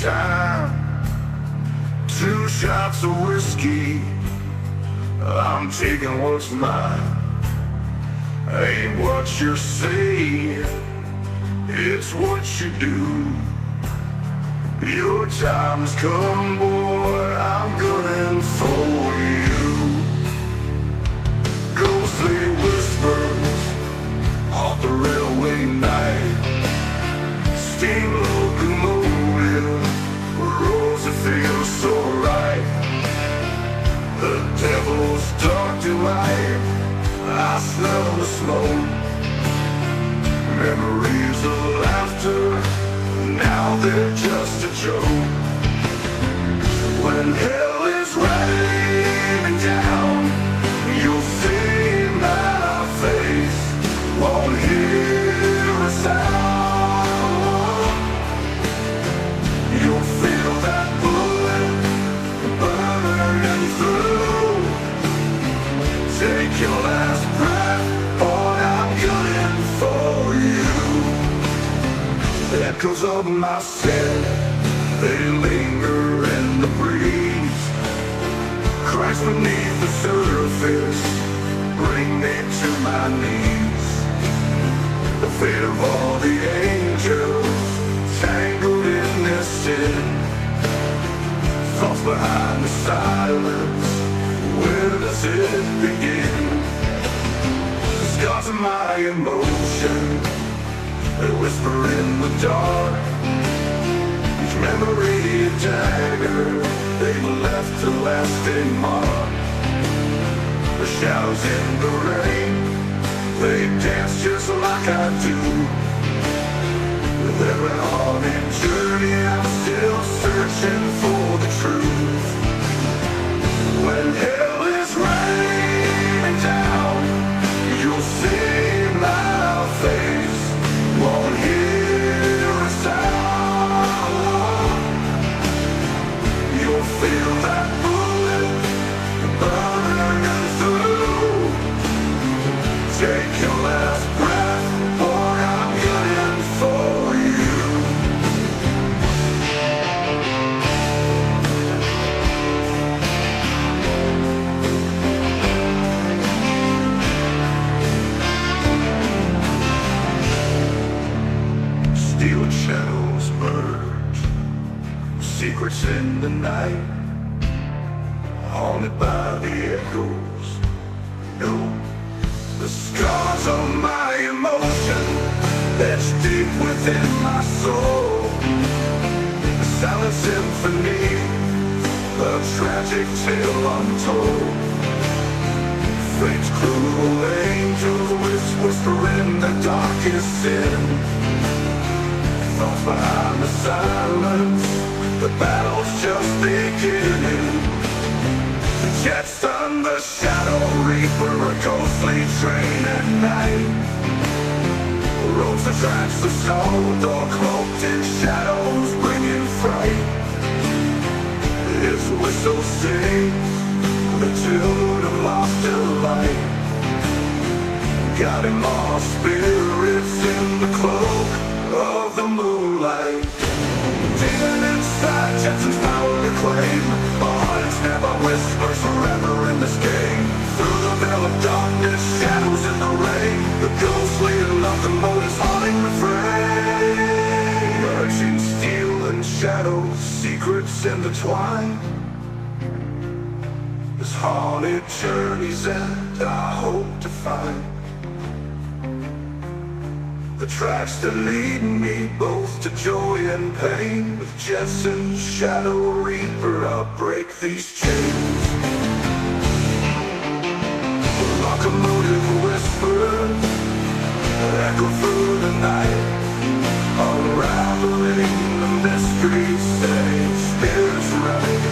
time. 2 shots of whiskey, I'm taking what's mine. Ain't what you're saying, it's what you do. Your time's come, boy, I'm gunning for you. Ghostly whispers off the railway night. Steam locomotive rolls, it feels so right. The devil's dark delight, I smell the smoke. Memories of laughter, now they're just a joke. When hell is raining down, you'll see my face, won't hear a sound. You'll feel that bullet burning through. Take your last breath, boy, I'm gunning for you. Echoes of my sin, they linger in the breeze. Cracks beneath the surface bring me to my knees. The fate of all the angels tangled in this sin. Thoughts behind the silence, where does it begin? The scars of my emotion, they whisper in the dark. Each memory a dagger, they left a lasting mark. The shadows in the rain, they dance just like I do. With every haunted journey, I'm still searching for the truth. When hell is raining down, you'll see my face, won't hear a sound. You'll feel that bullet burning through. Take your last breath, boy, I'm gunning for you. Steel shadows merge, secrets in the night, haunted by the echoes. No, the scars of my emotion etched deep within my soul. A silent symphony, a tragic tale untold. Fate's cruel angels whisper in the darkest sin. Thoughts behind the silence, the battle's just beginning. Jetson, the shadow reaper, a ghostly train at night. Roads the tracks of Sodor, cloaked in shadows, bringing fright. His whistle sings the tune of lost delight, guiding our spirits in the cloak of the moonlight. Demon inside, Jetson's power to claim. Our hearts never whispers forever in this game. Through the veil of darkness, shadows in the rain. The ghostly locomotive's haunting refrain. Merging steel and shadow, secrets intertwine. This haunted journey's end I hope to find. The tracks that lead me both to joy and pain. With Jetson, shadow reaper, I'll break these chains. The locomotive whispers echo through the night, unraveling the mystery, say spirits right.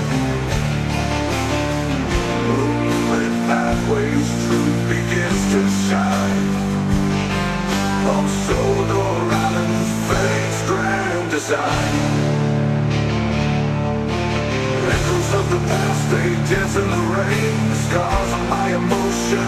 Moonlit pathways, truth begins to shine. On Sodor Island's fate's grand design. Echoes of the past, they dance in the rain. The scars of my emotion